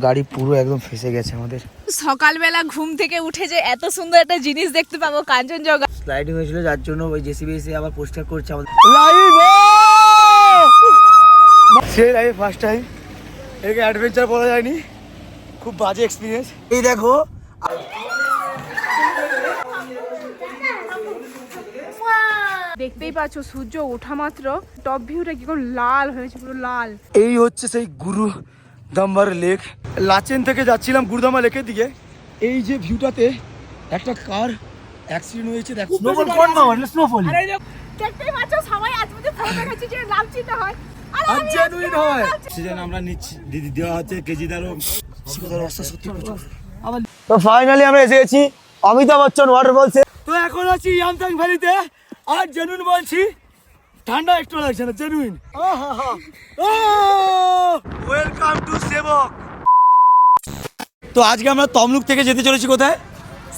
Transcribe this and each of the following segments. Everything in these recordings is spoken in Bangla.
গাড়ি পুরো একদম ফেসে গেছে আমাদের। সকালবেলা ঘুম থেকে উঠে যে এত সুন্দর একটা জিনিস দেখতে পাবো কাঞ্চনজঙ্ঘা। স্লাইডিং হয়েছিল যার জন্য ওই জেসিবি এসে আবার পরিষ্কার করছে আমাদের। সেই লাইফ ফার্স্ট টাইম, এটাকে অ্যাডভেঞ্চার বলা যায়নি, খুব বাজে এক্সপিরিয়েন্স। এই দেখো দেখতেই পাচ্ছ সূর্য ওঠা মাত্র টপ ভিউটা কি করে লাল হয়েছে, পুরো লাল। এই হচ্ছে সেই গুরু দাম্বার লেক। লাচেন থেকে যাচ্ছিলাম গুরুদাম্বা লেকের দিকে, এই যে ভিউটাতে একটা কার অ্যাক্সিডেন্ট হয়েছে। দেখো স্নোফল কোন মামা, স্নোফল দেখতেই পাচ্ছ সবাই আজকে ফটো দেখাচ্ছে যে লাভ চিন্তা হয় আর জেনুইন হয়। অক্সিজেন আমরা নিচ্ছি, দিদি দেওয়া হচ্ছে কেজি দারও। তো ফাইনালি আমরা এসে গেছি অমিতাভ বচ্চন ওয়াটারফলসে। তো এখন আছি ইয়ামথাং ভ্যালিতে, আর জেনুইন বলছি ঠান্ডা একটু লাগছে না, জেনুইন। ওয়েলকাম টু সেবক। তো আজকে আমরা তমলুক থেকে যেতে চলেছি কোথায়?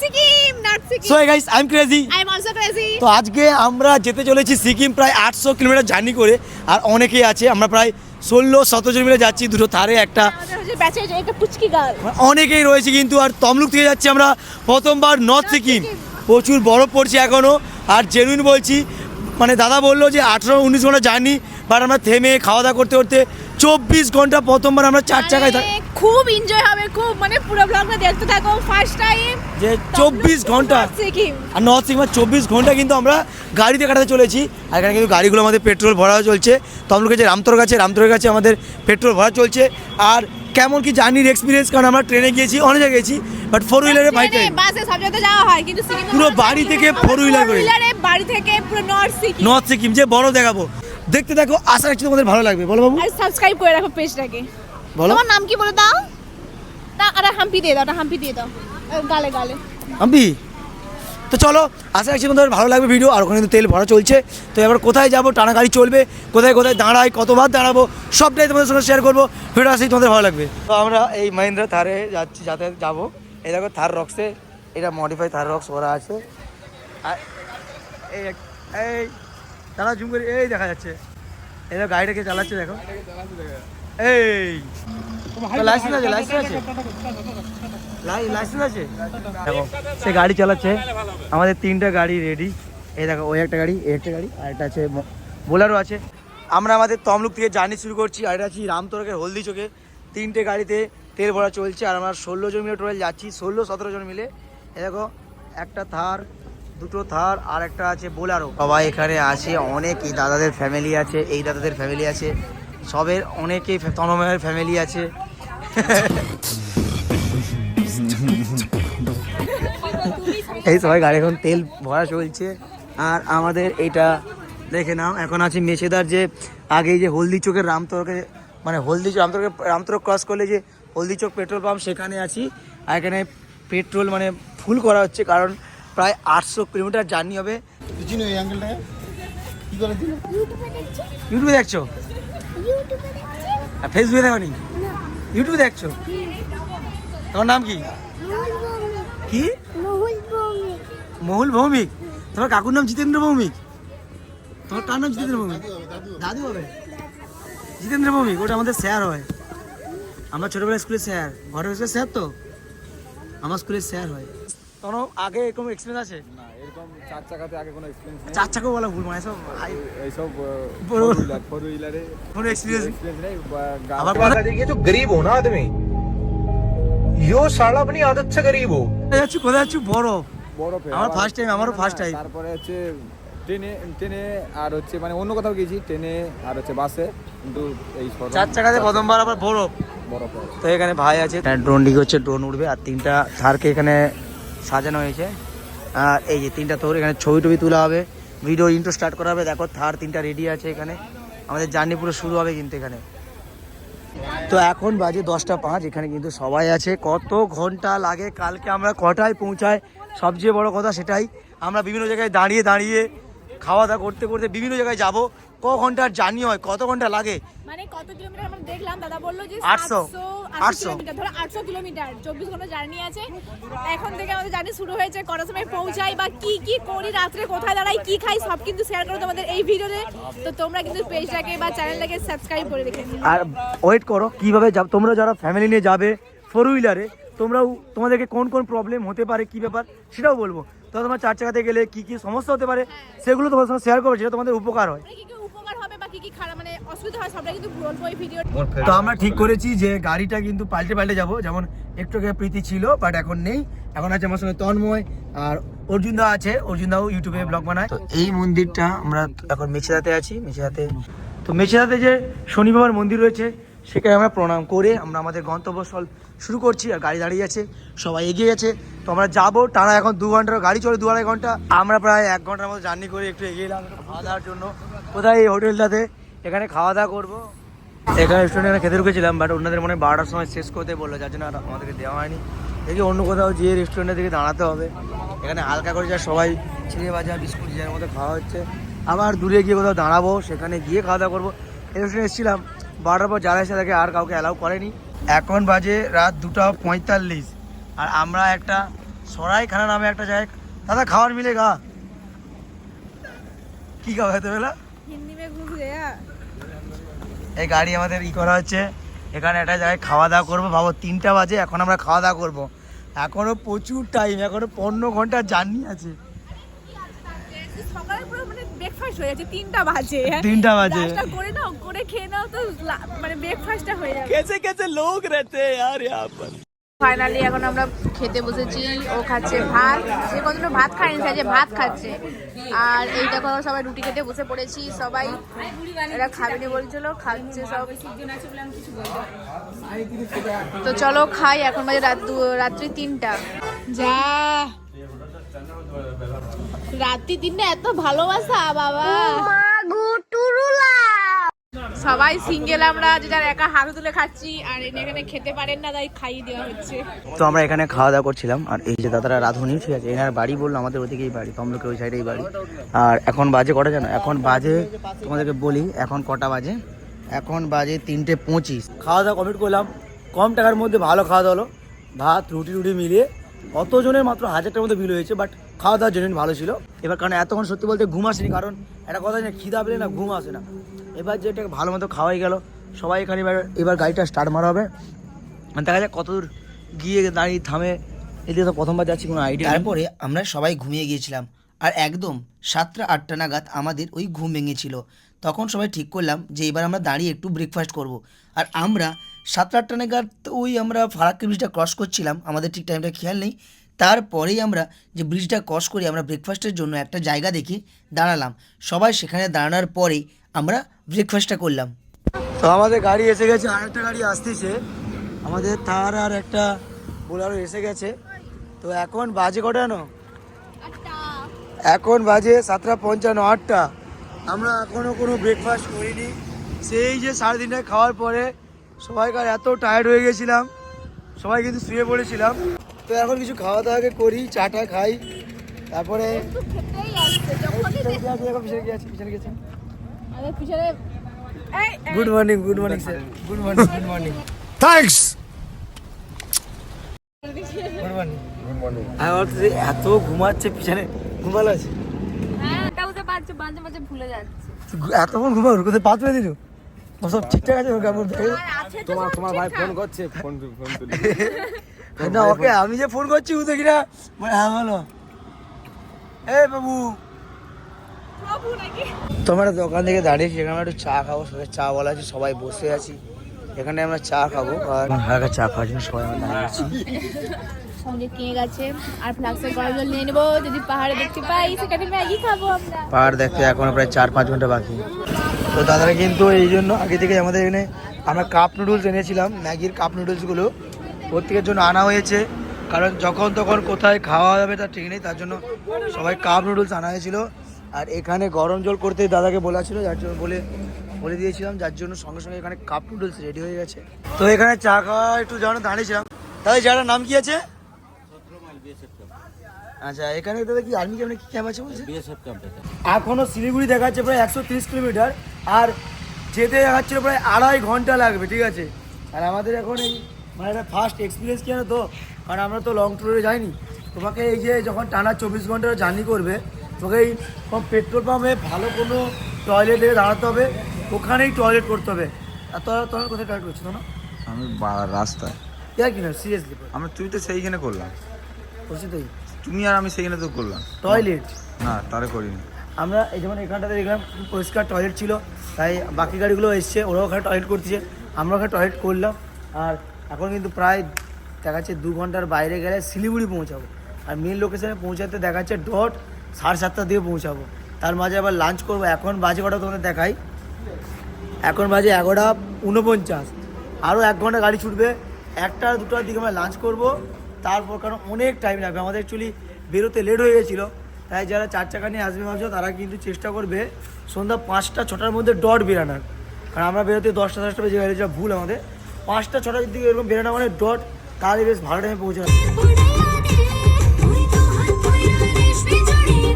Sikkim, not Sikkim. So guys I am crazy. I am also crazy. তো আজকে আমরা যেতে চলেছি সিকিম, প্রায় 800 কিলোমিটার জার্নি করে। আর অনেকেই আছে, আমরা প্রায় 16-17 জন মিলে যাচ্ছি, দুটো থারে একটা। আমাদের হচ্ছে ব্যাচে একটা পুচকি গার্ল। অনেকেই রয়েছে কিন্তু। আর তমলুক থেকে যাচ্ছি আমরা প্রথমবার নর্থ সিকিম, প্রচুর বরফ পড়ছে এখনও। আর জেনুইন বলছি, মানে দাদা বললো যে 18-19 ঘন্টা জার্নি, বাট আমরা থেমে খাওয়া দাওয়া করতে করতে 24 ঘন্টা প্রথমবার আমরা 4 চাকায় খুব এনজয় হবে, খুব মানে পুরো ব্লগটা দেখতে থাকো। ফার্স্ট টাইম যে 24 ঘন্টা সিকিম আর নর্থ সিকিম 24 ঘন্টা কিন্তু আমরা গাড়িতে কাটাতে চলেছি। আর এখানে কিন্তু গাড়িগুলো আমাদের পেট্রোল ভরা চলছে। তমলুকে যে রামতোর কাছে আমাদের পেট্রোল ভরা চলছে। আর কেমন কি জার্নির এক্সপিরিয়েন্স, কারণ আমরা ট্রেনে গিয়েছি, অনেক জায়গায় গেছি, বাট 4 হুইলারে বাইকে বাসে সব জায়গায় যাওয়া হয়, কিন্তু সিকিমে পুরো বাড়ি থেকে 4 হুইলার করে, বাড়ি থেকে পুরো নর্থ সিকিম যে বড় দেখাবো। দেখতে দেখো, আশা রাখছি তোমাদের ভালো লাগবে। বলো বাবু। আর সাবস্ক্রাইব করে রাখো পেজটাকে। বলো তোমার নাম কি বলে দাও? না আরে হাম্পি দিয়ে দাও, হাম্পি দিয়ে দাও গালে গালে হাম্পি। তো চলো, আশা রাখছি তোমাদের ভালো লাগবে ভিডিও। আর ওখানে কিন্তু তেল ভরা চলছে। তো এবার কোথায় যাবো, টানা গাড়ি চলবে, কোথায় কোথায় দাঁড়াই, কতবার দাঁড়াবো, সবটাই তোমাদের সঙ্গে শেয়ার করবো। ভিডিও আসলেই তোমাদের ভালো লাগবে। তো আমরা এই মহিন্দ্রা থারে যাচ্ছি, যাতায়াত যাবো। এই দেখো থার রক্সে, এটা মডিফাই থার রক্স করা আছে। আর এই এই দাঁড়া জুম করে, এই দেখা যাচ্ছে, এই দেখো গাড়িটাকে চালাচ্ছে, দেখো এই লাইসেন্স আছে, লাইসেন্স আছে, লাইসেন্স আছে। দেখো সে গাড়ি চালাচ্ছে। আমাদের 3টা গাড়ি রেডি। এই দেখো ওই একটা গাড়ি, এই একটা গাড়ি, আর একটা আছে বোলারও আছে। আমরা আমাদের তমলুক থেকে জার্নি শুরু করছি। আর এটা আছি রামতরকের হলদি চোখে। 3টে গাড়িতে তেল ভরা চলছে। আর আমরা 16 জন মিলে টোটাল যাচ্ছি, 16-17 জন মিলে। এই দেখো একটা থার, দুটো থার, আর একটা আছে বোলারও। সবাই এখানে আছে, অনেকই দাদাদের ফ্যামিলি আছে, এই দাদাদের ফ্যামিলি আছে, সবের অনেকেই তন্ময়ের ফ্যামিলি আছে। এই সবাই গাড়ি এখন তেল ভরা চলছে। আর আমাদের এটা দেখে নাও, এখন আছে মেছেদার যে আগেই যে হলদি চোখের রামতরকে, মানে রামতরক ক্রস করলে যে হলদি চোখ পেট্রোল পাম্প, সেখানে আছি। আর এখানে পেট্রোল মানে ফুল করা হচ্ছে, কারণ প্রায় 800 কিলোমিটার জার্নি হবে। ইউটিউবে দেখছো? ফেসবুকে দেখো নি, ইউটিউবে দেখছো? তোমার নাম কি? কি? মহুল ভৌমিক। তোমার কাকুর নাম জিতেন্দ্র ভৌমিক? তোমার কার নাম জিতেন্দ্র ভৌমিক? দাদু হবে জিতেন্দ্র ভৌমিক। ওটা আমাদের স্যার হয়, আমরা ছোটবেলায় স্কুলের স্যার, ঘরের স্কুলের স্যার। তো আমার স্কুলের স্যার হয়। তোমার আগে এরকম এক্সপিরিয়েন্স আছে? না, এরকম 4 চাকাতে আগে কোনো এক্সপেরিয়েন্স নেই। 4 চাকা বলা ভুল, মানে সব এইসব ফোর হুইলারে কোনো এক্সপিরিয়েন্স নেই। আবার देखिए जो गरीब हो ना आदमी, यो साला अपनी आदत से गरीब हो। কোথায় যাচ্ছি? বরফ। বরফে আমার ফার্স্ট টাইম, আমারও ফার্স্ট টাইম। তারপরে হচ্ছে ট্রেনে আর হচ্ছে মানে অন্য কোথাও গেছি, ট্রেনে আর হচ্ছে বাসে, কিন্তু এই 4 চাকাতে প্রথমবার আবার বরফ। বরফে। তো এখানে ভাই আছে, ড্রোন ডিগে হচ্ছে, ড্রোন উঠবে। আর 3টা থারকে এখানে সাজানো হয়েছে। আর এই যে 3টা তোর এখানে ছবি টবি তোলা হবে, ভিডিও ইন্ট্রো স্টার্ট করা হবে। দেখো থার 3টা রেডি আছে এখানে। আমাদের জার্নি পুরো শুরু হবে কিন্তু এখানে। তো এখন বাজে 10টা 5। এখানে কিন্তু সবাই আছে। কত ঘন্টা লাগে, কালকে আমরা কটায় পৌঁছায়, সবচেয়ে বড় কথা সেটাই। আমরা বিভিন্ন জায়গায় দাঁড়িয়ে দাঁড়িয়ে খাওয়া দাওয়া করতে করতে বিভিন্ন জায়গায় যাব, ক ঘন্টার জার্নি হয়, কত ঘন্টা লাগে? মানে কত কিলোমিটার আমরা দেখলাম, দাদা বললো যে 800 কিলোমিটার, ধরো 800 কিলোমিটার, 24 ঘন্টা জার্নি আছে। এখন থেকে আমাদের জার্নি শুরু হয়েছে, কটার সময় পৌঁছাই বা কি কি করি, রাত্রে কোথায় দাঁড়াই, কি খাই, সব কিন্তু শেয়ার করো তোমাদের এই ভিডিওতে। তো তোমরা কিন্তু পেজটাকে বা চ্যানেলটাকে সাবস্ক্রাইব করে রেখে দিও। আর ওয়েট করো কিভাবে তোমরা যারা ফ্যামিলি নিয়ে যাবে 4 হুইলারে, তোমাদেরকে কোন কোন প্রবলেম হতে পারে, কি ব্যাপার সেটাও বলবো। তো তোমরা 4 চাকাতে গেলে কি কি সমস্যা হতে পারে সেগুলো তোমাদের সঙ্গে শেয়ার করবো, যেটা তোমাদের উপকার হয়। কি কি উপকার হবে বা কি কি খারাপ মানে অসুবিধা হয়, সবটা কিন্তু বলবো এই ভিডিও। তো আমরা ঠিক করেছি যে গাড়িটা কিন্তু পাল্টে যাবো। যেমন একটু আগে প্রীতি ছিল, বাট এখন নেই, এখন আছে আমার সঙ্গে তন্ময় আর অর্জুন দা আছে। অর্জুন দাও ইউটিউবে ব্লগ বানায়। তো এই মন্দিরটা আমরা এখন মেছেদাতে আছি। তো মেছেদাতে যে শনি বাবার মন্দির রয়েছে, সেখানে আমরা প্রণাম করে আমরা আমাদের গন্তব্যস্থল শুরু করছি। আর গাড়ি দাঁড়িয়ে আছে, সবাই এগিয়ে গেছে। তো আমরা যাবো টানা, এখন 2 ঘন্টার গাড়ি চলে, 2-2.5 ঘন্টা। আমরা প্রায় 1 ঘন্টার মতো জার্নি করে একটু এগিয়ে এলাম খাওয়া দাওয়ার জন্য। কোথায়? এই হোটেলটাতে, এখানে খাওয়া দাওয়া করবো। এখানে রেস্টুরেন্টে খেতে ঢুকেছিলাম, বাট ওনাদের মনে হয় 12টার সময় শেষ করতে বললো, যার জন্য আর আমাদেরকে দেওয়া হয়নি। দেখি অন্য কোথাও যে রেস্টুরেন্টের দিকে দাঁড়াতে হবে। এখানে হালকা করে যা সবাই চিড়ে ভাজা বিস্কুট যার মধ্যে খাওয়া হচ্ছে। আবার দূরে গিয়ে কোথাও দাঁড়াবো, সেখানে গিয়ে খাওয়া দাওয়া করবো। এই রেস্টুরেন্টে এসেছিলাম, 12টার পর যারা এসে থাকে আর কাউকে অ্যালাউ করেনি। এখন বাজে রাত 2:45, আর আমরা একটা সরাইখানা নামে একটা জায়গায়, দাদা খাবার মিলে গা কি খাওয়া হতে বেলা হিন্দি মে ঘুষ গয়া। এই গাড়ি আমাদের করা হচ্ছে, এখানে একটা জায়গায় খাওয়া দাওয়া করবো। ভাবো 3টা বাজে, এখন আমরা খাওয়া দাওয়া করবো। এখনো প্রচুর টাইম, এখনো 15 ঘন্টার জার্নি আছে। সকালে পুরো মানে ব্রেকফাস্ট হয়ে যাচ্ছে, 3টা বাজে। 3টা বাজে নাস্তা করে নাও, করে খেয়ে নাও, তো মানে ব্রেকফাস্টটা হয়ে যাবে। कैसे लोग रहते हैं यार यहाँ पर। ফাইনালি এখন আমরা খেতে বসেছি। ও খাচ্ছে ভাত, সে কতটা ভাত খায়নি, সে যে ভাত খাচ্ছে। আর এই দেখো সবাই রুটি খেতে বসে পড়েছি, সবাই এরা খাবে না বলছিল, খাচ্ছে সব। তো চলো খাই, এখন বাজে রাত্রি 3টা। যা রাত্রি 3টা, এত ভালোবাসা বাবা। সবাই সিঙ্গেল, আমরা যে যার একা হাতে তুলে খাচ্ছি। আর এখানে খেতে পারেন না, তাই খাইয়ে দেওয়া হচ্ছে। তো আমরা এখানে খাওয়া দাওয়া করছিলাম, আর এই যে দাদারা রাঁধুনি, ঠিক আছে, এনার বাড়ি বললো আমাদের ওদিকেই বাড়ি, তমলুকে ওই সাইডেই বাড়ি। আর এখন বাজে কটা জানো? এখন বাজে, তোমাদেরকে বলি এখন কটা বাজে। এখন বাজে 3:25। খাওয়া দাওয়া কমপ্লিট করলাম, কম টাকার মধ্যে ভালো খাওয়া দাওয়া হলো। ভাত রুটি মিলিয়ে কতজনের মাত্র 1000 টাকার মধ্যে বিল হয়েছে, বাট খাওয়া দাওয়া জেনুইন ভালো ছিল। এবার কারণ এতক্ষণ সত্যি বলতে ঘুম আসেনি, কারণ একটা কথা না, খিদা পেলে না ঘুম আসে না। এবার যেটা ভালো মতো খাওয়াই গেল, সবাই এখানে এবার গাড়িটা স্টার্ট মারা হবে। দেখা যাক কতদূর গিয়ে দাঁড়িয়ে থামে, এদিকে তো প্রথমবার যাচ্ছি, কোনো আইডিয়া। তারপরে আমরা সবাই ঘুমিয়ে গিয়েছিলাম, আর একদম 7টা-8টা নাগাদ আমাদের ওই ঘুম ভেঙেছিল। তখন সবাই ঠিক করলাম যে এবার আমরা দাঁড়িয়ে একটু ব্রেকফাস্ট করব। আর আমরা 7টা-8টা নাগাদ ওই আমরা ফারাক্কা ব্রিজটা ক্রস করছিলাম, আমাদের ঠিক টাইমটা খেয়াল নেই। তারপরেই আমরা যে ব্রিজটা ক্রস করি, আমরা ব্রেকফাস্টের জন্য একটা জায়গা দেখে দাঁড়ালাম। সবাই সেখানে দাঁড়ানোর পরেই আমরা ব্রেকফাস্টটা করলাম। তো আমাদের গাড়ি এসে গেছে, আরেকটা গাড়ি আসতেছে আমাদের, তার আর একটা বোলারও এসে গেছে। তো এখন বাজে কটা জানো? এখন বাজে 7:55, 8টা। আমরা এখনও কোনো ব্রেকফাস্ট করিনি। সেই যে 3:30টায় খাওয়ার পরে সবাইকার এত টায়ার্ড হয়ে গেছিলাম, সবাই কিন্তু শুয়ে পড়েছিলাম। তো এখন কিছু খাওয়া দাওয়াকে করি, চাটা খাই, তারপরে good morning sir, good morning thanks. Good morning. আমি বলছি এত ঘুমাচ্ছে, পিছনে ঘুমালো আছে, এতক্ষণ ঘুমাবো, কোথায় পা তুলে দিল? সব ঠিকঠাক আছে? তোমার ভাই ফোন করছে, ফোন তুলি না, ওকে আমি যে ফোন করছি ও দেখি না, হ্যাঁ বলো, এই বাবু। তোমার দোকান থেকে দাঁড়িয়েছি, এখানে আমরা একটু চা খাবো, সবাই চা বলা আছে, সবাই বসে আছি এখানে, আমরা চা খাবো। আর হালকা চা খাওয়ার জন্য সবাই আমরা দাঁড়িয়ে আছি। সঙ্গে কিনে গেছে, আর ফ্লাক্সের গরম জল নিয়ে নেবো, যদি পাহাড়ে দেখতে পাই সেখানে ম্যাগি খাবো আমরা। পাহাড় দেখতে এখনো প্রায় 4-5 ঘন্টা বাকি। তো দাদারা কিন্তু এই জন্য আগে থেকে আমাদের এখানে আমরা কাপ নুডলস এনেছিলাম, ম্যাগির কাপ নুডলসগুলো প্রত্যেকের জন্য আনা হয়েছে, কারণ যখন তখন কোথায় খাওয়া যাবে তার ঠিক নেই, তার জন্য সবাই কাপ নুডলস আনা হয়েছিল। আর এখানে গরম জল করতে দাদাকে বলা ছিল, যার জন্য বলে দিয়েছিলাম, যার জন্য সঙ্গে সঙ্গে এখানে কাপ নুডলস রেডি হয়ে গেছে। তো এখানে চা খাওয়া একটু যেন দাঁড়িয়েছিলাম। দাদা জায়গাটার নাম কি আছে? আচ্ছা এখানে দাদা কি আর্মি ক্যাম্পে কি ক্যাম্প আছে বলছে? বিএসএফ ক্যাম্প এটা। এখনো শিলিগুড়ি দেখাচ্ছে প্রায় 130 কিলোমিটার, আর যেতে দেখাচ্ছিল প্রায় 2.5 ঘন্টা লাগবে, ঠিক আছে। আর আমাদের এখন এই মানে একটা ফার্স্ট এক্সপিরিয়েন্স কি জানো তো, কারণ আমরা তো লং ট্যুরে যাইনি। তোমাকে এই যে যখন টানা 24 ঘন্টার জার্নি করবে, তোমাকে এই পেট্রোল পাম্পে ভালো কোনো টয়লেটে দাঁড়াতে হবে, ওখানেই টয়লেট করতে হবে। আর তোমরা কোথায় টয়লেট করছো না? আমি রাস্তায় ইয়ার কি না সিরিয়াসলি আমরা তুই তো সেইখানে করলাম, করছি তাই তুমি আর আমি সেইখানে তো করলাম টয়লেট। না তারে করিনি। আমরা এই যেমন এখানটাতে দেখলাম খুব পরিষ্কার টয়লেট ছিল, তাই বাকি গাড়িগুলো এসছে, ওরাও ওখানে টয়লেট করতেছে, আমরা ওখানে টয়লেট করলাম। আর এখন কিন্তু প্রায় দেখাচ্ছে 2 ঘন্টার বাইরে গেলে শিলিগুড়ি পৌঁছাবো, আর মেন লোকেশনে পৌঁছাতে দেখাচ্ছে ডট 7:30 দিয়ে পৌঁছাবো। তার মাঝে আবার লাঞ্চ করবো। এখন বাজে কটা তোমাদের দেখাই, এখন বাজে 11:49, আরও 1 ঘন্টা গাড়ি ছুটবে। 1টা 2টার দিকে আমরা লাঞ্চ করবো, তারপর কারণ অনেক টাইম লাগবে, আমাদের অ্যাকচুয়ালি বেরোতে লেট হয়ে গেছিলো, তাই যারা 4 চাকা নিয়ে আসবে ভাবছো তারা কিন্তু চেষ্টা করবে সন্ধ্যা 5টা 6টার মধ্যে ডট বেরানোর। কারণ আমরা বেরোতে 10টা 10টা বেজে গেলে, যেটা ভুল আমাদের। 5টা 6টার দিকে এরকম বেরোনো মানে ডট, তাহলে বেশ ভালো টাইমে পৌঁছানো।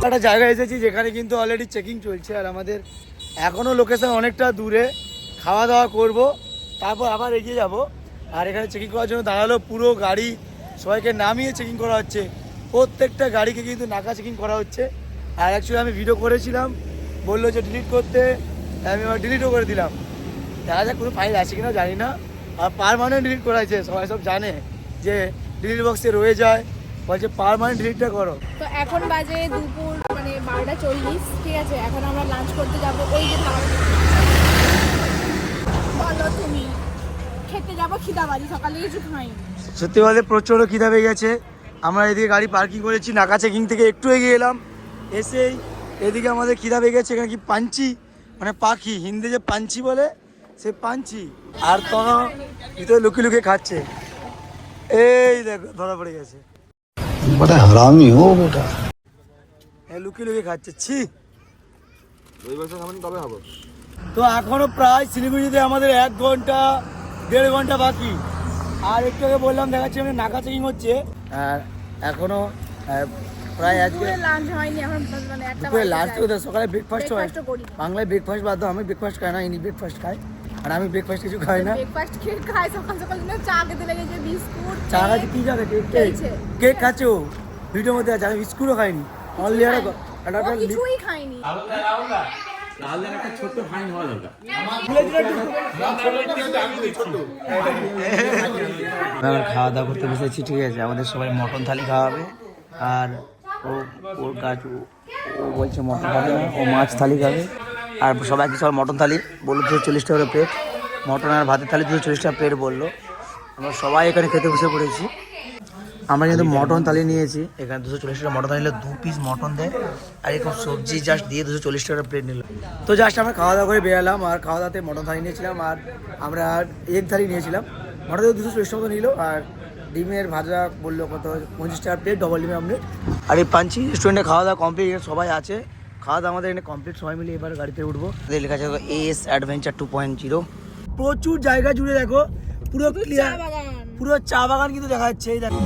একটা জায়গায় এসেছি যেখানে কিন্তু অলরেডি চেকিং চলছে, আর আমাদের এখনও লোকেশন অনেকটা দূরে। খাওয়া দাওয়া করব, তারপর আবার এগিয়ে যাব। আর এখানে চেকিং করার জন্য দাঁড়ালো পুরো গাড়ি, সবাইকে নামিয়ে চেকিং করা হচ্ছে, প্রত্যেকটা গাড়িকে কিন্তু নাকা চেকিং করা হচ্ছে। আর অ্যাকচুয়ালি আমি ভিডিও করেছিলাম, বললো যে ডিলিট করতে, আমি আবার ডিলিটও করে দিলাম। দেখা যাক কোনো ফাইল আছে কিনা জানি না। আর পারমানেন্ট ডিলিট করা হয়েছে, সবাই সব জানে যে ডিলিট বক্সে রয়ে যায়, বলছে পারমানেন্ট ডিলিটটা করো। তো এখন বাজে দুপুর মানে 12:40, ঠিক আছে। এখন আমরা লাঞ্চ করতে যাব। এই যে খাবার বলো তুমি, খেতে যাবো খিদাবাড়ি, সকালে কিছু খাইনি। সত্যি বলতে প্রচণ্ড খিদা পেয়ে গেছে। আমরা এদিকে গাড়ি পার্কিং করেছি, নাকা চেকিং থেকে একটু এগিয়ে এলাম, এসেই এদিকে আমাদের খিদা পেয়ে গেছে। এখানে কি পাঞ্চি মানে পাখি, হিন্দি যে পাঞ্চি বলে সে পাঞ্চি, আর তখন ভিতরে লুকিয়ে লুকিয়ে খাচ্ছে। এই দেখো ধরা পড়ে গেছে, बड़ा हरामी हो बेटा। লুকিয়ে লুকিয়ে খাচ্ছে, ছি। ওই বছর আমি কবে হবো? তো এখনো প্রায় শিলিগুড়িতে আমাদের 1 ঘন্টা 1.5 ঘন্টা বাকি। আর একটু আগে বললাম দেখাচ্ছি আমি নাকা চেকিং হচ্ছে, আর এখনো প্রায় আজকে লাঞ্চ হয়নি এখন, মানে একটা দুপুরে লাঞ্চ করে সকালে ব্রেকফাস্ট হয়। ব্রেকফাস্টও করি। বাংলায় ব্রেকফাস্ট বাদ দাও, আমি ব্রেকফাস্ট খাই না, ইনি ব্রেকফাস্ট খাই, আর আমি ব্রেকফাস্ট কিছু খাই না। ব্রেকফাস্ট খেয়ে খাই সকাল সকাল, দিনে চা খেতে লেগেছে, বিস্কুট চা খাচ্ছি, কি চা খাচ্ছে? খেয়েছে। কেক খাচ্ছে ও, ভিডিওর মধ্যে আছে। আমি বিস্কুটও খাইনি, অনলি ও কিছুই খাইনি। খাওয়া দাওয়া করতে বসেছি, ঠিক আছে। আমাদের সবাই মটন থালি খাওয়াবে, আর ওর কাজ ও বলছে মটন খাবে না, ও মাছ থালি খাবে। আর সবাইকে সবাই মটন থালি বললো 240 টাকা প্লেট, মটন আর ভাতের থালি 240 টাকা প্লেট বললো। আমরা সবাই এখানে খেতে বসে পড়েছি। আমরা কিন্তু মটন থালি নিয়েছি, এখানে 240 টাকা মটন থালি নিলে 2 পিস মটন দেয়, আর এরকম সবজি জাস্ট দিয়ে 240 টাকা প্লেট নিল। তো জাস্ট আমরা খাওয়া দাওয়া করে বেরালাম, আর খাওয়া দাওয়াতে মটন থালি নিয়েছিলাম, আর আমরা এগ থালি নিয়েছিলাম। মটন 240 টাকা মতো নিল, আর ডিমের ভাজা বললো কত 25 টাকা প্লেট, ডবল ডিমের অমলেট। আর এই পাঞ্চি রেস্টুরেন্টে খাওয়া দাওয়া কমপ্লিট, সবাই আছে, খাওয়া দাওয়া আমাদের এখানে কমপ্লিট, সবাই মিলে এবার গাড়িতে উঠবো। লেখা আছে এস অ্যাডভেঞ্চার 2.0। প্রচুর জায়গা জুড়ে দেখো, পুরো ক্লিয়ার, পুরো চা বাগান কিন্তু দেখা যাচ্ছে। এই দেখো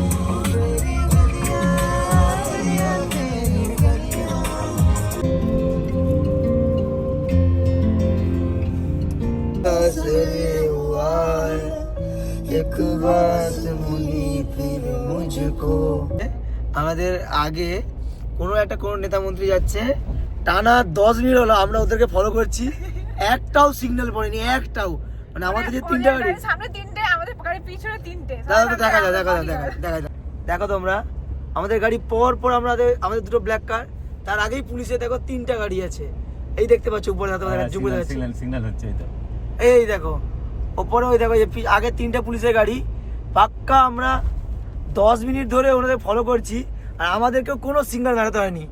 আমাদের আগে কোনো নেতা মন্ত্রী যাচ্ছে, টানা 10 মিনিট হলো আমরা ওদেরকে ফলো করছি, একটাও সিগন্যাল পড়েনি, একটাও। মানে আমাদের যে 3টা গাড়ি, সামনে 3টে, আমাদের গাড়ির পিছনে 3টে। দেখো তোমরা, আমাদের গাড়ি পর পর আমাদের 2টো ব্ল্যাক কার, তার আগেই পুলিশে দেখো 3টা গাড়ি আছে। এই দেখতে পাচ্ছ উপরে, সিগন্যাল হচ্ছে এটা। এই দেখো ওপরে, ওই দেখো আগে 3টা পুলিশের গাড়ি। পাক্কা আমরা 10 মিনিট ধরে ওনাদের ফলো করছি, আর আমাদেরকেও কোনো সিগন্যাল দাঁড়াতে হয়নি।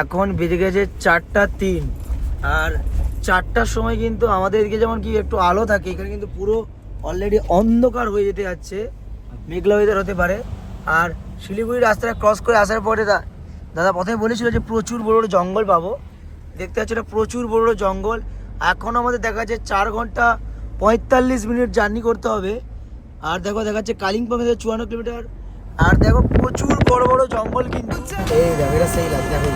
এখন বেজে গেছে 4:03, আর 4টার সময় কিন্তু আমাদের এদিকে যেমন কি একটু আলো থাকে, এখানে কিন্তু পুরো অলরেডি অন্ধকার হয়ে যেতে যাচ্ছে, মেঘলা ওয়েদার হতে পারে। আর শিলিগুড়ি রাস্তাটা ক্রস করে আসার পরে দাদা প্রথমে বলেছিল যে প্রচুর বড় বড় জঙ্গল পাবো, দেখতে পাচ্ছি এটা প্রচুর বড় বড় জঙ্গল। এখন আমাদের দেখা যাচ্ছে 4 ঘন্টা 45 মিনিট জার্নি করতে হবে। আর দেখা যাচ্ছে কালিম্পং থেকে 54 কিলোমিটার, আর দেখো প্রচুর বড় বড় জঙ্গল কিন্তু এই দেখো এটা সেই লাগে দেখো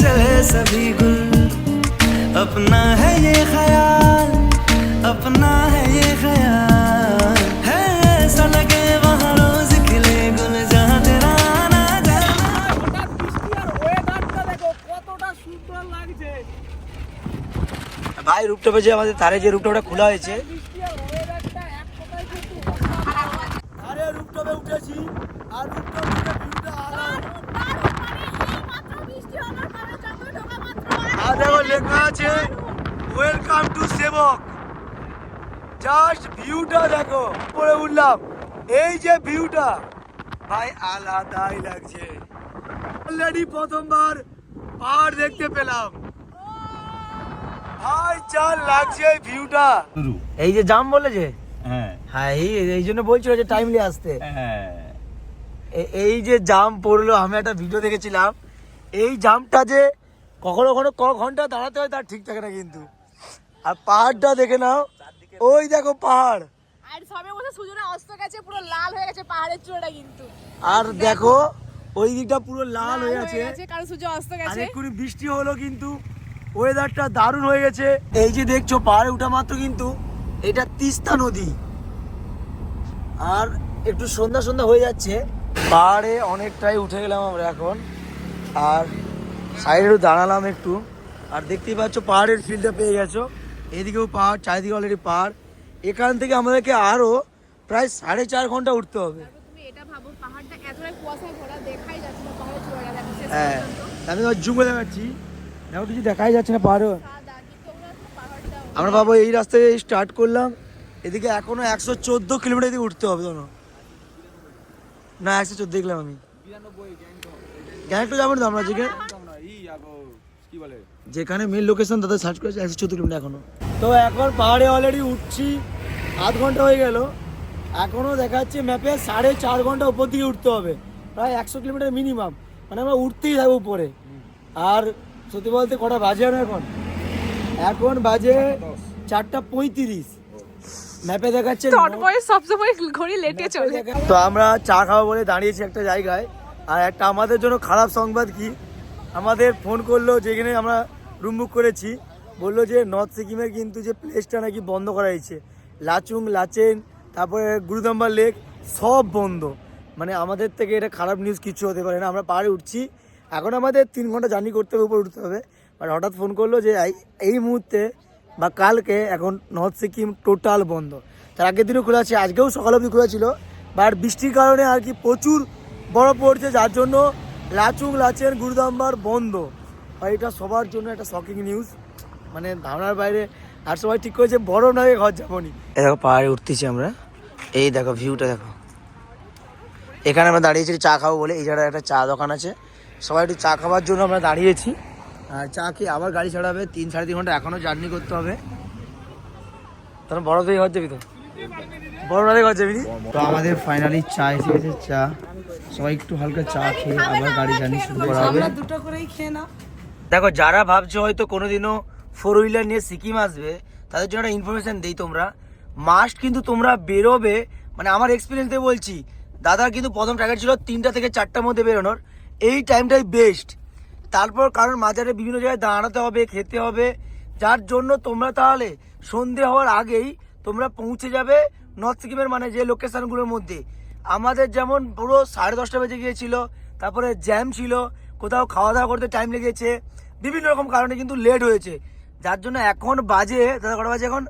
चले सभी गुल अपना है ये ख्याल अपना है ये ख्याल है ऐसा लगे वहाँ रोज खिले गुल जहाँ तेरा आना जाना ভাই রুপটপে যে আমাদের ধারে যে রুপটপটা খোলা হয়েছে আরে রুপটপে উঠেছি আর রুপটপে ভিউটা আর দেখো লেখা আছে ওয়েলকাম টু সেবক জাস্ট ভিউটা দেখো পরে উঠলাম এই যে ভিউটা ভাই আলাদাই লাগছে অলরেডি প্রথমবার পাহাড় দেখতে পেলাম ভাই যা লাগছে এই ভিউটা শুরু। এই যে জাম বলে যে হ্যাঁ হ্যাঁ এই জন্য বলছিল যে টাইমলি আসতে হ্যাঁ এই যে জাম পড়লো আমি একটা ভিডিও দেখেছিলাম এই জামটা যে কখনো কখনো ক ঘন্টা দাঁড়াতে হয় তার ঠিক থাকে না কিন্তু আর পাহাড়টা দেখে নাও ওই দেখো পাহাড় আর সবে বসে সূর্যটা অস্ত গেছে পুরো লাল হয়ে গেছে পাহাড়ের চূড়াটা কিন্তু আর দেখো ওই দিকটা পুরো লাল হয়ে আছে কারণ সূর্য অস্ত আর গেছে এক্ষুনি বৃষ্টি হলো কিন্তু ওয়েদারটা দারুণ হয়ে গেছে এই যে দেখছো পাহাড়ে উঠা মাত্র কিন্তু এটা তিস্তা নদী আর একটু সন্ধ্যা সন্ধ্যা হয়ে যাচ্ছে পাহাড়ে অনেকটাই উঠে গেলাম আমরা এখন আর সাইডে দাঁড়ালাম একটু আর দেখতেই পাচ্ছ পাহাড়ের ফিল্ডটা পেয়ে গেছো এদিকেও পাহাড় চারিদিকে অলরেডি পাহাড় এখান থেকে আমাদেরকে আরো প্রায় 4.5 ঘন্টা উঠতে হবে তুমি এটা ভাবো পাহাড়টা এতটাই কুয়াশায় ভরা দেখাই যাচ্ছে না পাহাড়ের চূড়াটা দেখো শেষ হ্যাঁ পর্যন্ত আমি তো জুম দেখাচ্ছি দেখো কিছু দেখাই যাচ্ছে না পাহাড়ে সাদা কিন্তু আমরা পাহাড়টা আমরা ভাবো এই রাস্তায় স্টার্ট করলাম এদিকে এখনো 114 কিলোমিটার এদিকে উঠতে হবে জানো না 114 দেখলাম আমি গ্যাং তো যাবো না আমরা যেখানে মেন লোকেশন তাদের সার্চ করেছে 114 কিলোমিটার এখনো তো এখন পাহাড়ে অলরেডি উঠছি আধ ঘন্টা হয়ে গেল এখনো দেখাচ্ছে ম্যাপে 4.5 ঘন্টা উপর দিকে উঠতে হবে প্রায় 100 কিলোমিটার মিনিমাম মানে আমরা উঠতেই থাকবো উপরে আর সত্যি বলতে কটা বাজে না এখন বাজে 4:35 ম্যাপে দেখাচ্ছে চটপটে সবসময় ঘড়ি লেটে চলে তো আমরা চা খাবো বলে দাঁড়িয়েছি একটা জায়গায় আর একটা আমাদের জন্য খারাপ সংবাদ কি আমাদের ফোন করলো যেখানে আমরা রুম বুক করেছি বললো যে নর্থ সিকিমের কিন্তু যে প্লেসটা নাকি বন্ধ করা হয়েছে লাচুং লাচেন তারপরে গুরুদাম্বার লেক সব বন্ধ মানে আমাদের থেকে এটা খারাপ নিউজ কিছু হতে পারে না আমরা পাহাড়ে উঠছি এখন আমাদের 3 ঘন্টা জার্নি করতে হবে উপরে উঠতে হবে বাট হঠাৎ ফোন করলো যে এই মুহূর্তে বা কালকে এখন নর্থ সিকিম টোটাল বন্ধ তার আগের দিনও খোলা আছে আজকেও সকাল অবধি খোলা ছিল বাট বৃষ্টির কারণে আর কি প্রচুর বরফ পড়ছে যার জন্য লাচুং লাচেন গুরুদাম্বার বন্ধ আর এটা সবার জন্য একটা শকিং নিউজ মানে ধারণার বাইরে আর সবাই ঠিক করেছে বরফ না হয়ে ঘর যাবো নি দেখো পাহাড়ে উঠতেছি আমরা এই দেখো ভিউটা দেখো এখানে আমরা দাঁড়িয়েছি চা খাবো বলে এই জায়গায় একটা চা দোকান আছে সবাই একটু চা খাওয়ার জন্য আমরা দাঁড়িয়েছি আর চা খেয়ে আবার গাড়ি ছাড়াবে 3-3.5 ঘন্টা এখনো জার্নি করতে হবে তখন বড় থেকে ঘর যাবি তো বড় না ঘর যাবি তো আমাদের ফাইনালি চা এসে গেছে চা সবাই একটু হালকা চা খেয়ে আবার গাড়ি জার্নি শুরু করা হবে দুটো করেই খেয়ে নাও দেখো যারা ভাবছো হয়তো কোনোদিনও 4 হুইলার নিয়ে সিকিম আসবে তাদের জন্য একটা ইনফরমেশন দিই তোমরা মাস্ট কিন্তু তোমরা বেরোবে মানে আমার এক্সপিরিয়েন্স দিয়ে বলছি দাদার কিন্তু প্রথম টার্গেট ছিল 3টা থেকে 4টার মধ্যে বেরোনোর এই টাইমটাই বেস্ট তারপর কারণ মাঝারে বিভিন্ন জায়গায় দাঁড়াতে হবে খেতে হবে যার জন্য তোমরা তাহলে সন্ধে হওয়ার আগেই তোমরা পৌঁছে যাবে নর্থ সিকিমের মানে যে লোকেশনগুলোর মধ্যে আমাদের যেমন পুরো 10:30 বেজে গিয়েছিল তারপরে জ্যাম ছিল কোথাও খাওয়া দাওয়া করতে টাইম লেগেছে বিভিন্ন রকম কারণে কিন্তু লেট হয়েছে যার জন্য এখন বাজে দাদা কটা বাজে এখন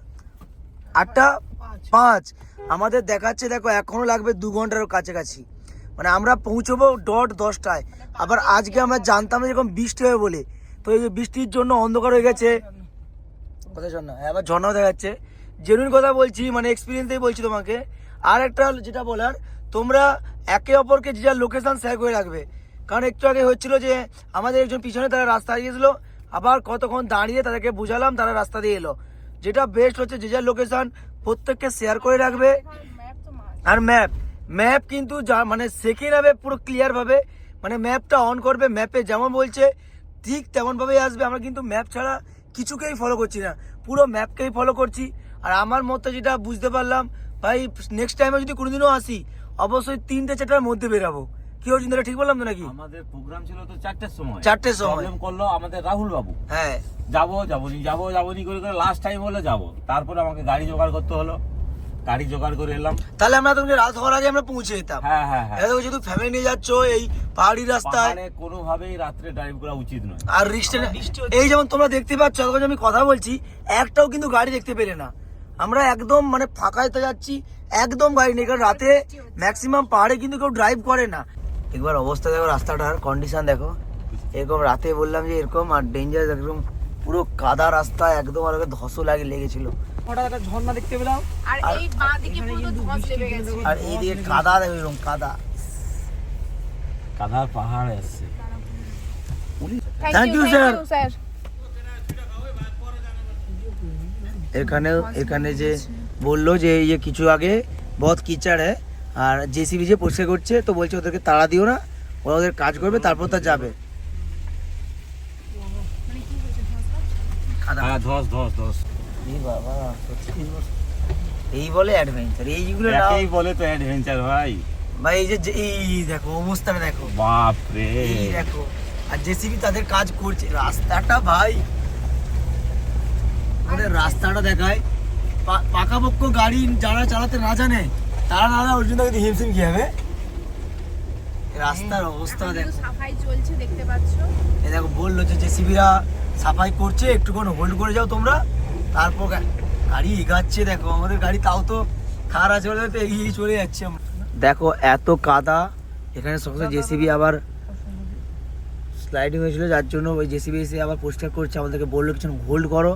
8:05 আমাদের দেখাচ্ছে দেখো এখনো লাগবে 2 ঘন্টার কাছাকাছি মানে আমরা পৌঁছবো 10:10টায় আবার আজকে আমরা জানতাম না এরকম বৃষ্টি হবে বলে তো এই যে বৃষ্টির জন্য অন্ধকার হয়ে গেছে কোথায় ঝর্ণা হ্যাঁ আবার ঝর্ণাও দেখা যাচ্ছে জেনুইন কথা বলছি মানে এক্সপিরিয়েন্সেই বলছি তোমাকে আর একটা যেটা বলার তোমরা একে অপরকে যে যার লোকেশন শেয়ার করে রাখবে কারণ একটু আগে হচ্ছিল যে আমাদের একজন পিছনে তারা রাস্তা হারিয়েছিল আবার কতক্ষণ দাঁড়িয়ে তাদেরকে বুঝালাম তারা রাস্তা দিয়ে এলো যেটা বেস্ট হচ্ছে যে যার লোকেশন প্রত্যেককে শেয়ার করে রাখবে আর ম্যাপ কিন্তু যা মানে শেখে নেবে পুরো ক্লিয়ারভাবে মানে ম্যাপটা অন করবে ম্যাপে যেমন বলছে ঠিক তেমনভাবেই আসবে আমরা কিন্তু ম্যাপ ছাড়া কিছুকেই ফলো করছি না পুরো ম্যাপকেই ফলো করছি আর আমার মতে যেটা বুঝতে পারলাম ভাই নেক্সট টাইমে যদি কোনোদিনও আসি অবশ্যই 3-4টার মধ্যে বেরাবো। কি অর্জুন দাদা ঠিক বললাম তো নাকি? আমাদের প্রোগ্রাম ছিল তো 4টের সময়। 4টের সময়। প্রবলেম করলো আমাদের রাহুল বাবু। হ্যাঁ যাবনি করে লাস্ট টাইম হলো যাবো। তারপরে আমাকে গাড়ি জোগাড় করতে হলো, গাড়ি জোগাড় করে এলাম। তাহলে আমরা তোমাকে রাত হওয়ার আগে আমরা পৌঁছে যেতাম। হ্যাঁ। এবার যেহেতু ফ্যামিলি নিয়ে যাচ্ছ এই পাহাড়ি রাস্তায়, পাহাড়ে কোনোভাবেই রাত্রে ড্রাইভ করা উচিত নয়। আর এই যেমন তোমরা দেখতে পাচ্ছ, যখন আমি কথা বলছি একটাও কিন্তু গাড়ি দেখতে পেলে না। আমরা একদম মানে ফাঁকাতে যাচ্ছি, একদম গাড়ি নেই, কারণ রাতে ম্যাক্সিমাম পাহাড়ে কিন্তু কেউ ড্রাইভ করে না। একবার অবস্থা দেখো, রাস্তাটার কন্ডিশন দেখো, এরকম রাতে বললাম যে এরকম, আর ডেঞ্জার একদম পুরো কাদা রাস্তা একদম, আর ধসও লেগেছিল। হঠাৎ একটা ঝর্ণা দেখতে পেলাম, আর এই বাঁ দিকে পুরো ধস লেগে গেছে। আর এইদিকে কাদা দেখো, এরকম কাদা। কাদার পাহাড় আসছে। Thank you sir. স্যার। এখানে যে বললো যে এই যে কিছু আগে বহুত কিচাড় হ্যাঁ, আর জেসিবি যে পরিষ্কার করছে, তো বলছে ওদেরকে তাড়া দিও না, ওরা ওদের কাজ করবে, তারপর তা যাবে। হ্যাঁ, ধস। এই বাবা, সত্যি এই বলে অ্যাডভেঞ্চার, এইগুলো একেই বলে তো অ্যাডভেঞ্চার ভাই। ভাই এই যে এই দেখো অবস্থাটা দেখো, বাপ রে। এই দেখো, আর জেসিবি তাদের কাজ করছে। রাস্তাটা ভাই, আমাদের রাস্তাটা দেখায়, পাকাপোক্ত গাড়ি যারা চালাতে না জানে তারা না অর্জুন দাকে হিমশিম কি হবে। রাস্তার অবস্থা এখন দেখো, কিন্তু সাফাই চলছে দেখতে পাচ্ছো। এই দেখো বললো যে জেসিবিরা সাফাই করছে, একটুক্ষণ হোল্ড করে যাও তোমরা, তারপর গাড়ি এগাচ্ছে। দেখো আমাদের গাড়ি তাও তো খারাপ চলে তো এগিয়ে চলে যাচ্ছে। দেখো এত কাদা এখানে, সবসময় জেসিবি আবার স্লাইডিং হয়েছিল, যার জন্য ওই জেসিবি এসে আবার পরিষ্কার করছে। আমাদেরকে বললো কিছু হোল্ড করো,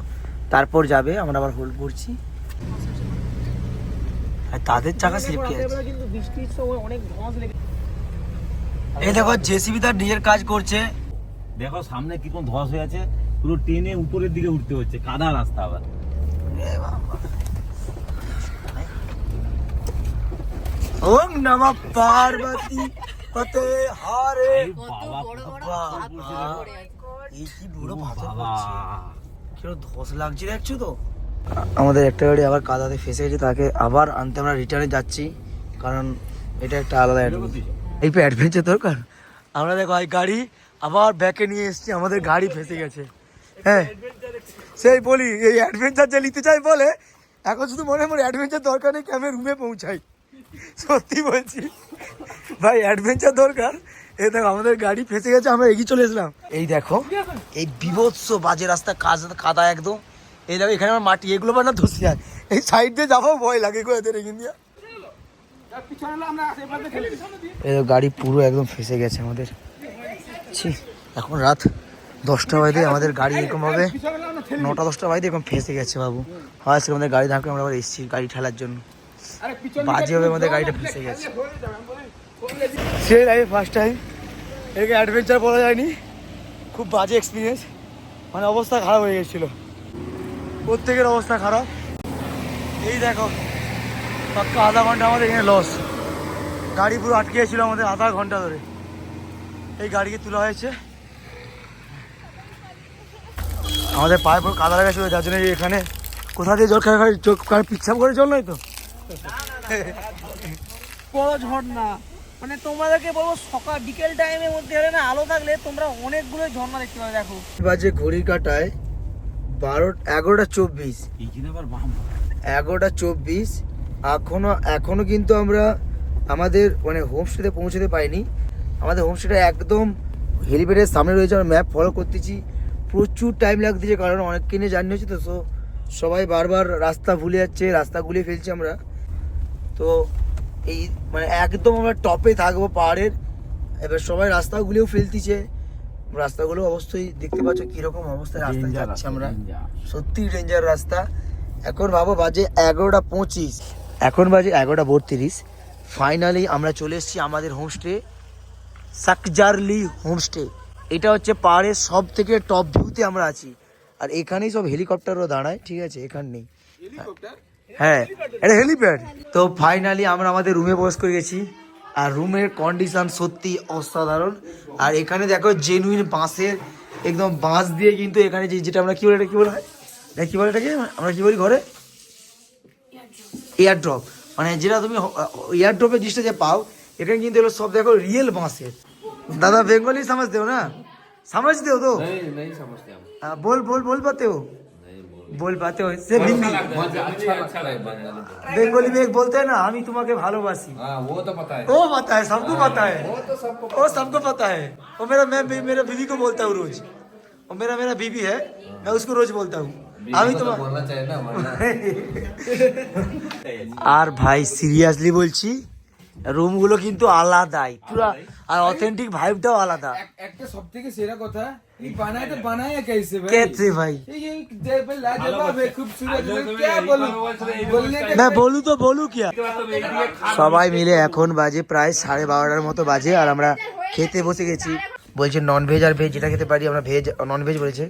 তারপর যাবে। আমরা আবার হোল্ড করছি, আর তাদের চাকা স্লিপ খেয়ে আছে। কিন্তু বৃষ্টির সময় অনেক ধস লেগে এই দেখো জেসিবি তার নিজের কাজ করছে। দেখো সামনে কি কোন ধস হয়ে আছে, পুরো টেনে উপরের দিকে উঠতে হচ্ছে, কাদা রাস্তা আবার। ওম নমঃ পার্বতী পতে হারে। এই বাবা, এই কি বড় পাথর বাবা। পড়ছে, কেউ ধস লাগছে দেখছো তো। আমাদের একটা গাড়ি আবার কাদাতে ফেসে গেছে, তাকে আবার আনতে আমরা রিটার্নে যাচ্ছি, কারণ এটা একটা আলাদা এই অ্যাডভেঞ্চার দরকার। আমরা দেখো এই গাড়ি আবার ব্যাকে নিয়ে এসেছি, আমাদের গাড়ি ফেসে গেছে। হ্যাঁ সেই বলি, এই অ্যাডভেঞ্চার যে নিতে চাই বলে এখন শুধু মনে মনে অ্যাডভেঞ্চার দরকার নেই, আমি রুমে পৌঁছাই। সত্যি বলছি ভাই, অ্যাডভেঞ্চার দরকার। এই দেখো আমাদের গাড়ি ফেসে গেছে, আমরা এগিয়ে চলে এসলাম। এই দেখো এই বিভৎস বাজে রাস্তা, কাদা একদম। এই দেখো এখানে আমার মাটি, এগুলো না ধসে যায়, এই সাইড দিয়ে যাবো ভয় লাগে গো এদের এখান দিয়ে। এই গাড়ি পুরো একদম ফেসে গেছে আমাদের। ছি, এখন রাত 10টা বাজে, আমাদের গাড়ি এরকম হবে 9টা-10টা বাজে এরকম ফেসে গেছে বাবু। হয় আজকে আমাদের গাড়ি ধাক্কা, আমরা আবার এসেছি গাড়ি ঠেলার জন্য, বাজে হবে আমাদের গাড়িটা ফেসে গেছে। সেই লাইফে ফার্স্ট টাইম, এটাকে অ্যাডভেঞ্চার বলা যায়নি, খুব বাজে এক্সপিরিয়েন্স, মানে অবস্থা খারাপ হয়ে গেছিলো, প্রত্যেকের অবস্থা খারাপ। এই দেখো পাক্কা আধা ঘন্টা আমাদের এখানে লস, গাড়ি পুরো আটকে গেছিলো আমাদের আধা ঘন্টা ধরে। এই গাড়িকে তোলা হয়েছে, আমাদের পায়ে পুরো কাদা লাগা ছিল, যার জন্য এখানে কোথা দিয়ে জল খাই চোখ পিচ্ছাপ করে জল নাই তো। বড় ঝর্ণা, মানে তোমাদেরকে বলবো সকাল বিকেল টাইমের মধ্যে হলে না, আলো থাকলে তোমরা অনেকগুলো ঝর্ণা দেখতে পাবে। দেখো বাজে ঘড়ির কাটায় 11:24, এইখানে আবার বাম। 11:24। এখনো কিন্তু আমরা আমাদের মানে হোমস্টেতে পৌঁছতে পারিনি। আমাদের হোমস্টেটা একদম হেলিপ্যাডের সামনে রয়েছে, আমরা ম্যাপ ফলো করতেছি, প্রচুর টাইম লাগতেছে, কারণ অনেক কিনে জার্নি হচ্ছে তো, সবাই বারবার রাস্তা ভুলে যাচ্ছে, রাস্তা গুলিয়ে ফেলছি আমরা। তো এই মানে একদম আমরা টপে থাকবো পাহাড়ের, এবার সবাই রাস্তাগুলিও ফেলতেছে, রাস্তাগুলো অবশ্যই দেখতে পাচ্ছ কিরকম অবস্থায় রাস্তা যাচ্ছে আমরা, সত্যি ডেঞ্জার রাস্তা। এখন ভাবো বাজে 11:25, এখন বাজে 11:32। ফাইনালি আমরা চলে এসেছি আমাদের হোমস্টে, সাকজারলি হোমস্টে। এটা হচ্ছে পাহাড়ের সব থেকে টপ ভিউতে আমরা আছি, আর এখানেই সব হেলিকপ্টারও দাঁড়ায়, ঠিক আছে এখান নেই। হ্যাঁ এটা হেলিপ্যাড। তো ফাইনালি আমরা আমাদের রুমে প্রবেশ করে গেছি, আর রুমের কন্ডিশন সত্যি অসাধারণ। আর এখানে দেখো জেনুইন বাঁশের, একদম বাঁশ দিয়ে কিন্তু এখানে যেটা আমরা কি বলে, এটা কি বলা হয়, এটা কি বলে, এটাকে আমরা কি বলি ঘরে, এয়ার ড্রপ। মানে যেটা তুমি এয়ারড্রপের জিনিসটা যে পাও এখানে কিন্তু এগুলো সব দেখো রিয়েল বাঁশের। দাদা বেঙ্গলি समझते हो ना? समझते हो तो? नहीं समझते हम। बोल बोल बोल पाते हो? बोल पाते हो सिर्फ हिंदी? अच्छा लगता है। बेंगोली में एक बोलते हैं ना, हमी तुम्हारे भालोबासी। हाँ वो तो पता है। वो पता है, सबको पता है, वो सबको पता है। वो मैं मेरा बीवी को बोलता हूँ रोज, और मेरा बीवी है, मैं उसको रोज बोलता हूँ আমি তোমার बोलना चाहिए ना वरना আর ভাই সিরিয়াসলি বলছি রুমগুলো কিন্তু আলাদাই পুরো, আর অথেন্টিক ভাইবটাও আলাদা। একটা সবথেকে সেরা কথা এই বানাতে বানায়া कैसे भाई? कैसे भाई? ये भाई लाजवाब है, खूबसूरत है, क्या बोलूं? बोलने के मैं बोलू तो बोलू क्या। সবাই মিলে এখন বাজে প্রায় 12:30 মতো বাজে, আর আমরা খেতে বসে গেছি। বলছে নন ভেজ আর ভেজ যেটা খেতে পারি আমরা, ভেজ নন ভেজ বলেছে।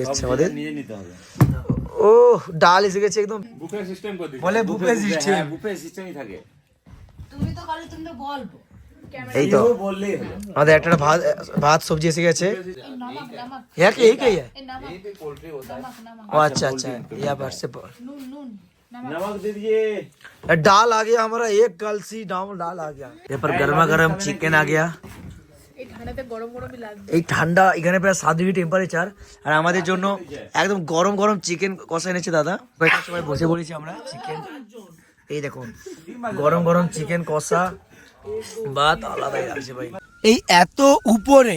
আচ্ছা আমাদের নিয়ে নিতে হবে। ও ডাল এসে গেছে একদম, বুফে সিস্টেম করে দিচ্ছি। বলে বুফে সিস্টেম। বুফে সিস্টেমই থাকে। এই তো বললেই হলো। আমাদের একটা ভাত সবজি এসে গেছে। এক এই কে है? ओ अच्छा अच्छा, यहाँ पर से नमक दे दीजिए। दाल आ गया हमारा, एक कलसी दाल आ गया। यहाँ पर गर्मा गर्म चिकन आ गया। এই ঠান্ডাতে গরম গরমই লাগবে। এই ঠান্ডা এখানে প্রায় 7 ডিগ্রি টেম্পারেচার, আর আমাদের জন্য একদম গরম গরম চিকেন কষা এনেছে দাদা। কয়েকটা সময় বসে পড়েছি আমরা চিকেন, এই দেখুন গরম গরম চিকেন কষা, ভাত আলাদাই লাগছে ভাই। এই এত উপরে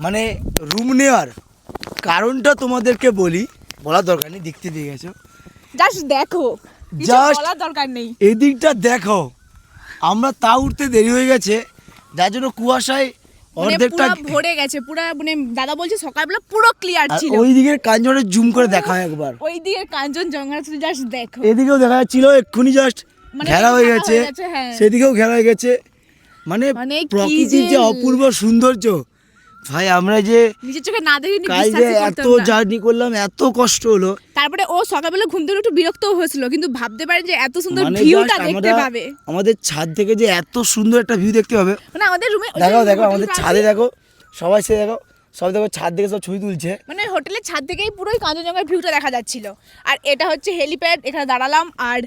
মানে রুম নেওয়ার কারণটা তোমাদেরকে বলার দরকার নেই, দেখতে পেয়ে গেছো। জাস্ট দেখো, কিছু Just- বলার দরকার নেই। এই দিকটা দেখো, আমরা তা উঠতে দেরি হয়ে গেছে যার জন্য কুয়াশায় মানে অর্ধেকটা, পুরো ভরে গেছে, পুরো মানে দাদা বলছে সকালবেলা পুরো ক্লিয়ার আর ছিল। ওই দিকের কাঞ্চনে জুম করে দেখা হয় একবার, ওই দিকে কাঞ্চনজঙ্ঘা শুধু জাস্ট দেখো। এদিকেও দেখা যাচ্ছিল, এক্ষুনি জাস্ট মানে ঘেরা হয়ে ঘেরা গেছে, হয়ে গেছে, হ্যাঁ। সেদিকেও ঘেরা হয়ে গেছে। মানে মানে কি প্রকৃতির যে যে- অপূর্ব সৌন্দর্য ভাই, আমরা যে নিজের চোখে না দেখে কাল যে বিশ্বাসই এত করতাম না। জার্নি করলাম, এত কষ্ট হলো, তারপরে ও সকালবেলা ঘুম থেকে একটু বিরক্ত হয়েছিল, কিন্তু ভাবতে পারেন যে এত সুন্দর মানে ভিউটা just দেখতে আমরা পাবে। আমাদের ছাদ থেকে যে এত সুন্দর একটা ভিউ দেখতে পাবে। মানে আমাদের রুমে দেখো আমাদের ছাদে দেখো, সবাই সে দেখো, সব দেখো ছাদ থেকে সব ছবি তুলছে। মানে হোটেলের ছাদ থেকেই পুরোই কাঞ্চনজঙ্ঘার ভিউটা দেখা যাচ্ছিল। আর এটা হচ্ছে হেলিপ্যাড, এখানে দাঁড়ালাম, আর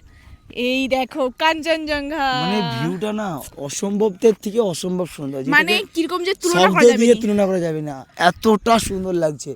এই দেখো কাঞ্চনজঙ্ঘা। মানে ভিউটা না অসম্ভবের থেকে অসম্ভব সুন্দর, মানে কিরকম যে তুলনা শব্দ করা যাবে দিয়ে না। তুলনা করা যাবে না, এতটা সুন্দর লাগছে।